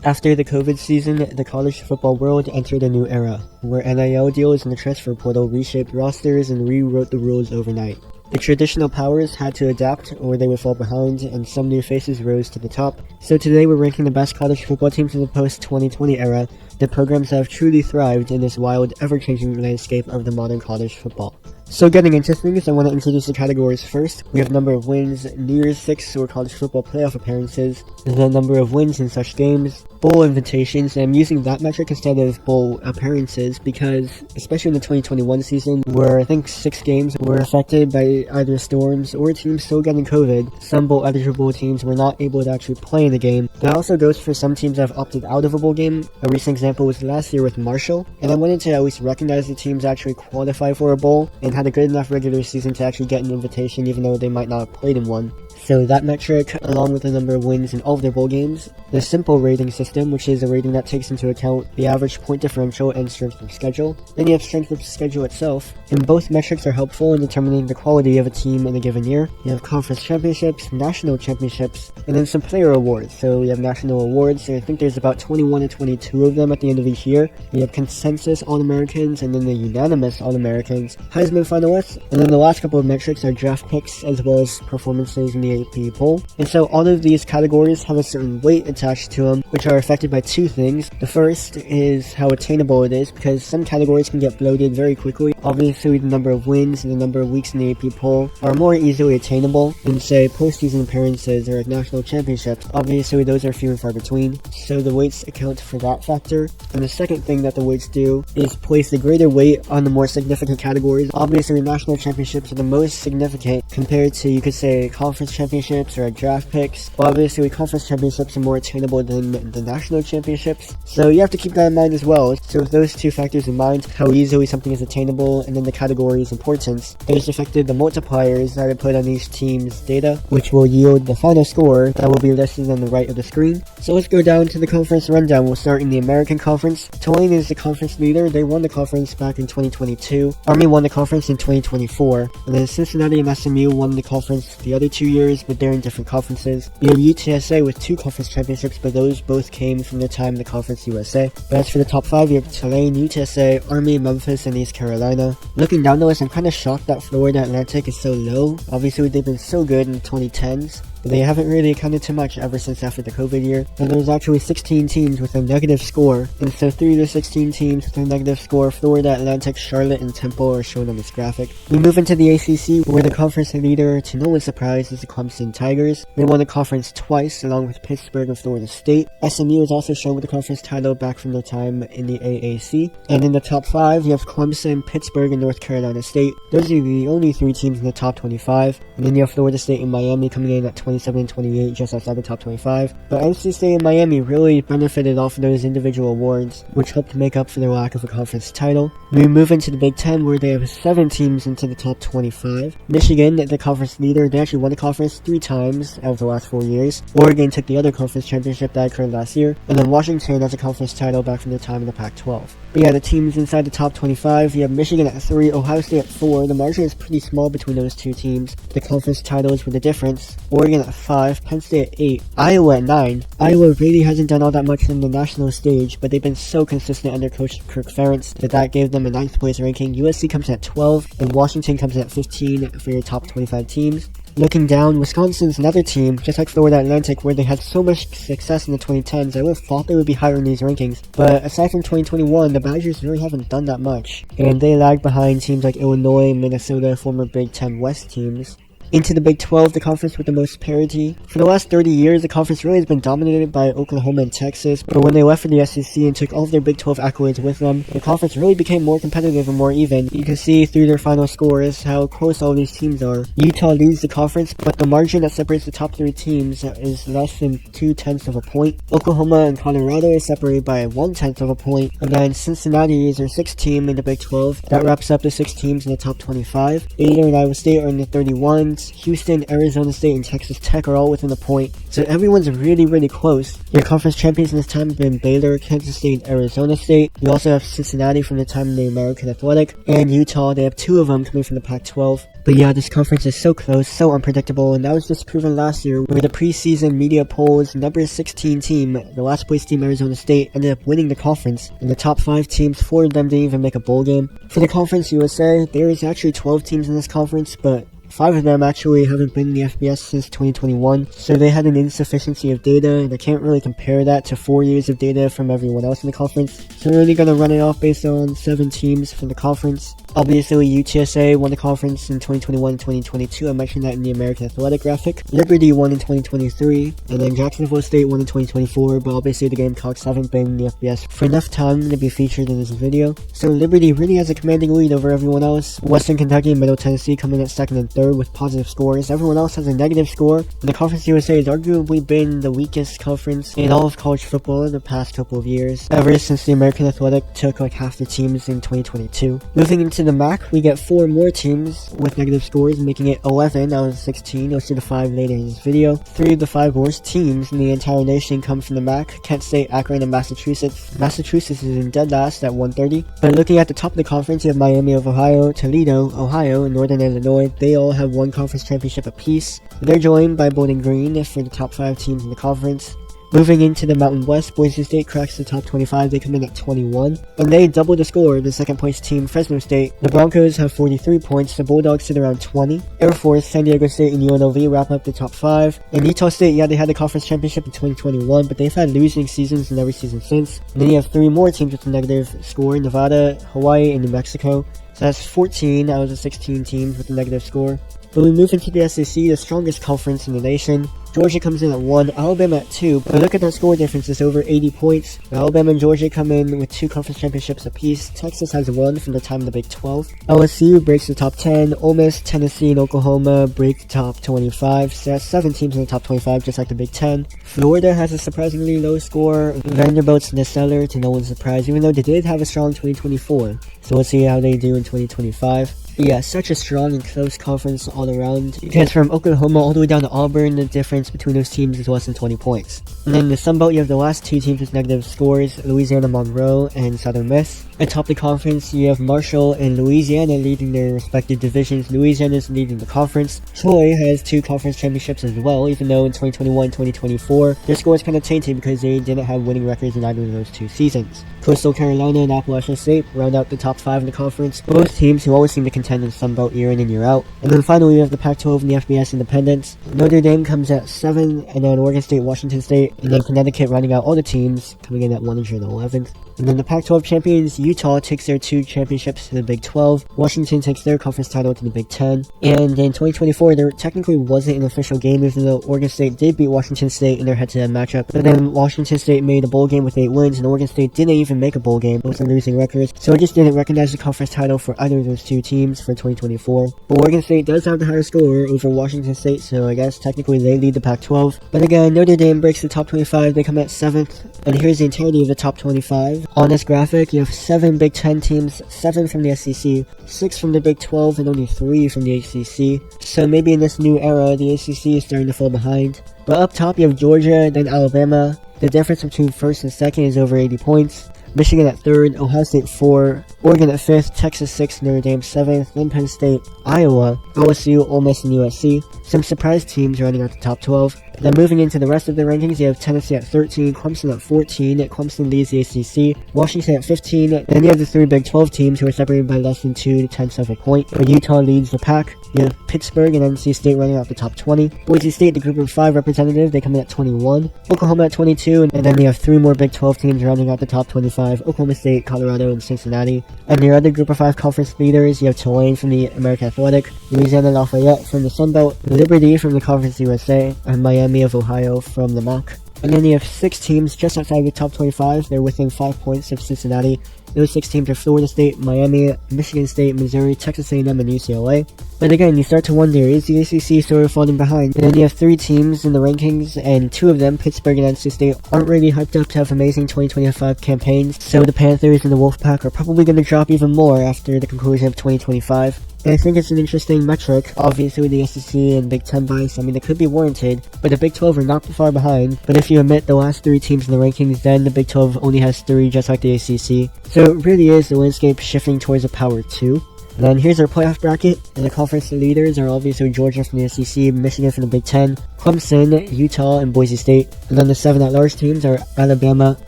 After the COVID season, the college football world entered a new era, where NIL deals and the transfer portal reshaped rosters and rewrote the rules overnight. The traditional powers had to adapt or they would fall behind, and some new faces rose to the top. So today we're ranking the best college football teams in the post-2020 era, the programs that have truly thrived in this wild, ever-changing landscape of the modern college football. So getting into things, I want to introduce the categories first. We have number of wins, New Year's Six or college football playoff appearances, the number of wins in such games, bowl invitations, and I'm using that metric instead of bowl appearances because, especially in the 2021 season, where I think 6 games were affected by either storms or teams still getting COVID, some bowl eligible teams were not able to actually play in the game. That also goes for some teams that have opted out of a bowl game. A recent example was last year with Marshall, and I wanted to at least recognize the teams that actually qualify for a bowl and had a good enough regular season to actually get an invitation even though they might not have played in one. So that metric, along with the number of wins in all of their bowl games, the simple rating system, which is a rating that takes into account the average point differential and strength of schedule. Then you have strength of schedule itself, and both metrics are helpful in determining the quality of a team in a given year. You have conference championships, national championships, and then some player awards. So we have national awards, and I think there's about 21 to 22 of them at the end of each year. We have consensus All-Americans, and then the Unanimous All-Americans, Heisman finalists, and then the last couple of metrics are draft picks as well as performances in the AP poll. And so all of these categories have a certain weight attached to them, which are affected by two things. The first is how attainable it is, because some categories can get bloated very quickly. Obviously, the number of wins and the number of weeks in the AP poll are more easily attainable than, say, postseason appearances or national championships. Obviously, those are few and far between, so the weights account for that factor. And the second thing that the weights do is place the greater weight on the more significant categories. Obviously, national championships are the most significant compared to, you could say, conference championships or draft picks. Well, obviously, conference championships are more attainable than the national championships, so you have to keep that in mind as well. So with those two factors in mind, how easily something is attainable and then the category's importance, there's affected the multipliers that are put on each team's data, which will yield the final score that will be listed on the right of the screen. So let's go down to the conference rundown. We'll start in the American Conference. Tulane is the conference leader. They won the conference back in 2022. Army won the conference in 2024, and then Cincinnati and SMU won the conference the other 2 years, but they're in different conferences. We have UTSA with 2 conference championships, but those both came from the time of the Conference USA. But as for the top 5, you have Tulane, UTSA, Army, Memphis, and East Carolina. Looking down the list, I'm kind of shocked that Florida Atlantic is so low. Obviously, they've been so good in the 2010s. They haven't really accounted too much ever since after the COVID year, and there's actually 16 teams with a negative score, and so 3 of the 16 teams with a negative score, Florida Atlantic, Charlotte, and Temple, are shown on this graphic. We move into the ACC, where the conference leader, to no one's surprise, is the Clemson Tigers. They won the conference twice, along with Pittsburgh and Florida State. SMU is also shown with the conference title back from their time in the AAC. And in the top 5, you have Clemson, Pittsburgh, and North Carolina State. Those are the only 3 teams in the top 25, and then you have Florida State and Miami coming in at 27 and 28, just outside the top 25. But NC State and Miami really benefited off of those individual awards, which helped make up for their lack of a conference title. We move into the Big Ten, where they have 7 teams into the top 25. Michigan, the conference leader, they actually won the conference 3 times out of the last 4 years. Oregon took the other conference championship that occurred last year, and then Washington has a conference title back from their time in the Pac-12. But yeah, the teams inside the top 25, you have Michigan at 3, Ohio State at 4. The margin is pretty small between those two teams. The conference titles were the difference. Oregon at 5, Penn State at 8, Iowa at 9. Iowa really hasn't done all that much in the national stage, but they've been so consistent under Coach Kirk Ferentz that gave them a 9th place ranking. USC comes in at 12, and Washington comes in at 15 for your top 25 teams. Looking down, Wisconsin's another team, just like Florida Atlantic, where they had so much success in the 2010s. I would have thought they would be higher in these rankings. But aside from 2021, the Badgers really haven't done that much. And they lag behind teams like Illinois, Minnesota, former Big Ten West teams. Into the Big 12, the conference with the most parity. For the last 30 years, the conference really has been dominated by Oklahoma and Texas, but when they left for the SEC and took all of their Big 12 accolades with them, the conference really became more competitive and more even. You can see through their final scores how close all these teams are. Utah leads the conference, but the margin that separates the top 3 teams is less than 0.2 of a point. Oklahoma and Colorado are separated by 0.1 of a point, and then Cincinnati is their 6th team in the Big 12. That wraps up the 6 teams in the top 25. Baylor and Iowa State are in the 31. Houston, Arizona State, and Texas Tech are all within a point, so everyone's really close. Your conference champions in this time have been Baylor, Kansas State, and Arizona State. You also have Cincinnati from the time of the American Athletic, and Utah. They have 2 of them coming from the Pac-12. But yeah, this conference is so close, so unpredictable, and that was just proven last year where the preseason media polls number 16 team, the last place team Arizona State, ended up winning the conference, and the top 5 teams, 4 of them didn't even make a bowl game. For the Conference USA, there is actually 12 teams in this conference, but 5 of them actually haven't been in the FBS since 2021, so they had an insufficiency of data, and I can't really compare that to 4 years of data from everyone else in the conference. So we're really going to run it off based on 7 teams from the conference. Obviously, UTSA won the conference in 2021 and 2022. I mentioned that in the American Athletic graphic. Liberty won in 2023, and then Jacksonville State won in 2024, but obviously the Gamecocks haven't been in the FBS for enough time to be featured in this video. So Liberty really has a commanding lead over everyone else. Western Kentucky and Middle Tennessee come in at 2nd and 3rd with positive scores. Everyone else has a negative score, and the Conference USA has arguably been the weakest conference in all of college football in the past couple of years, ever since the American Athletic took like half the teams in 2022. Moving into the MAC, we get 4 more teams with negative scores, making it 11 out of 16. You'll see the 5 later in this video. 3 of the 5 worst teams in the entire nation come from the MAC: Kent State, Akron, and Massachusetts. Massachusetts is in dead last at 130. But looking at the top of the conference, you have Miami of Ohio, Toledo, Ohio, and Northern Illinois. They all have one conference championship apiece. They're joined by Bowling Green for the top 5 teams in the conference. Moving into the Mountain West, Boise State cracks the top 25. They come in at 21, and they double the score of the 2nd place team, Fresno State. The Broncos have 43 points, the Bulldogs sit around 20. Air Force, San Diego State, and UNLV wrap up the top 5. And Utah State, yeah, they had the conference championship in 2021, but they've had losing seasons in every season since. And then you have 3 more teams with a negative score: Nevada, Hawaii, and New Mexico. So that's 14 out of the 16 teams with a negative score. But we move into the SEC, the strongest conference in the nation. Georgia comes in at 1, Alabama at 2, but look at that score difference, it's over 80 points. Alabama and Georgia come in with 2 conference championships apiece. Texas has 1 from the time of the Big 12. LSU breaks the top 10, Ole Miss, Tennessee, and Oklahoma break the top 25, so that's 7 teams in the top 25, just like the Big 10. Florida has a surprisingly low score. Vanderbilt's in the cellar, to no one's surprise, even though they did have a strong 2024. So we'll see how they do in 2025. Yeah, such a strong and close conference all around, because from Oklahoma all the way down to Auburn, the difference between those teams is less than 20 points. And then in the Sun Belt, you have the last 2 teams with negative scores: Louisiana Monroe and Southern Miss. Atop the conference, you have Marshall and Louisiana leading their respective divisions. Louisiana is leading the conference. Troy has 2 conference championships as well, even though in 2021-2024, their scores kind of tainted because they didn't have winning records in either of those 2 seasons. Coastal Carolina and Appalachian State round out the top 5 in the conference, both teams who always seem to contend in Sun Belt year in and year out. And then finally, we have the Pac-12 and the FBS independents. Notre Dame comes at 7, and then Oregon State, Washington State, and then Connecticut rounding out all the teams, coming in at 111th. And then the Pac-12 champions, Utah, takes their 2 championships to the Big 12. Washington takes their conference title to the Big 10. And in 2024, there technically wasn't an official game, even though Oregon State did beat Washington State in their head-to-head matchup. But then Washington State made a bowl game with 8 wins, and Oregon State didn't even make a bowl game with a losing record. So it just didn't recognize the conference title for either of those 2 teams for 2024. But Oregon State does have the higher score over Washington State, so I guess technically they lead the Pac-12. But again, Notre Dame breaks the top 25. They come at 7th. And here's the entirety of the top 25. On this graphic, you have 7 Big 10 teams, 7 from the SEC, 6 from the Big 12, and only 3 from the ACC. So maybe in this new era, the ACC is starting to fall behind. But up top, you have Georgia, then Alabama. The difference between 1st and 2nd is over 80 points. Michigan at 3rd, Ohio State 4, Oregon at 5th, Texas 6th, Notre Dame 7th, then Penn State, Iowa, OSU, Ole Miss, and USC. Some surprise teams rounding out the top 12. Then moving into the rest of the rankings, you have Tennessee at 13, Clemson at 14, Clemson leads the ACC, Washington at 15, then you have the 3 Big 12 teams who are separated by less than 2/10 of a point, where Utah leads the pack. You have Pittsburgh and NC State running out the top 20. Boise State, the group of 5 representative, they come in at 21. Oklahoma at 22, and then you have 3 more Big 12 teams rounding out the top 25, Oklahoma State, Colorado, and Cincinnati. And your other group of 5 conference leaders, you have Tulane from the American Athletic, Louisiana Lafayette from the Sun Belt, Liberty from the Conference USA, and Miami of Ohio from the MAC. And then you have 6 teams just outside the top 25. They're within 5 points of Cincinnati. Those 6 teams are Florida State, Miami, Michigan State, Missouri, Texas A&M, and UCLA. But again, you start to wonder, is the ACC sort of falling behind? And then you have 3 teams in the rankings, and 2 of them, Pittsburgh and NC State, aren't really hyped up to have amazing 2025 campaigns. So the Panthers and the Wolfpack are probably going to drop even more after the conclusion of 2025. And I think it's an interesting metric. Obviously, the SEC and Big 10 bias, I mean, it could be warranted, but the Big 12 are not far behind. But if you omit the last 3 teams in the rankings, then the Big 12 only has 3, just like the ACC. So it really is the landscape shifting towards a power 2. And then here's our playoff bracket, and the conference leaders are obviously Georgia from the SEC, Michigan from the Big Ten, Clemson, Utah, and Boise State. And then the 7 at-large teams are Alabama,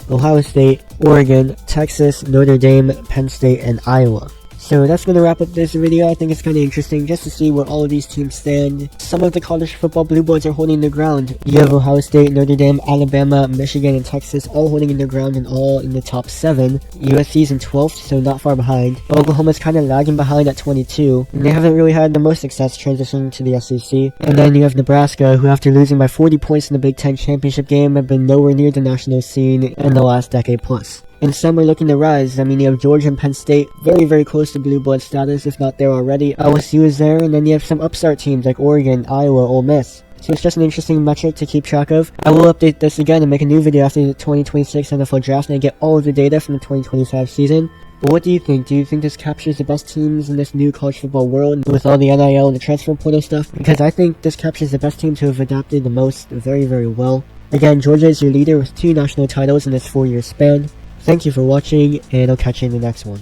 Ohio State, Oregon, Texas, Notre Dame, Penn State, and Iowa. So that's going to wrap up this video. I think it's kind of interesting just to see where all of these teams stand. Some of the college football blue bloods are holding their ground. You have Ohio State, Notre Dame, Alabama, Michigan, and Texas all holding in their ground and all in the top 7. USC's in 12th, so not far behind. Oklahoma's kind of lagging behind at 22. And they haven't really had the most success transitioning to the SEC. And then you have Nebraska, who after losing by 40 points in the Big Ten championship game have been nowhere near the national scene in the last decade plus. And some are looking to rise. I mean, you have Georgia and Penn State very, very close to blue blood status, if not there already. LSU is there, and then you have some upstart teams like Oregon, Iowa, Ole Miss. So it's just an interesting metric to keep track of. I will update this again and make a new video after the 2026 NFL Draft and I get all of the data from the 2025 season. But what do you think? Do you think this captures the best teams in this new college football world with all the NIL and the transfer portal stuff? Because I think this captures the best teams who have adapted the most very, very well. Again, Georgia is your leader with 2 national titles in this 4-year span. Thank you for watching, and I'll catch you in the next one.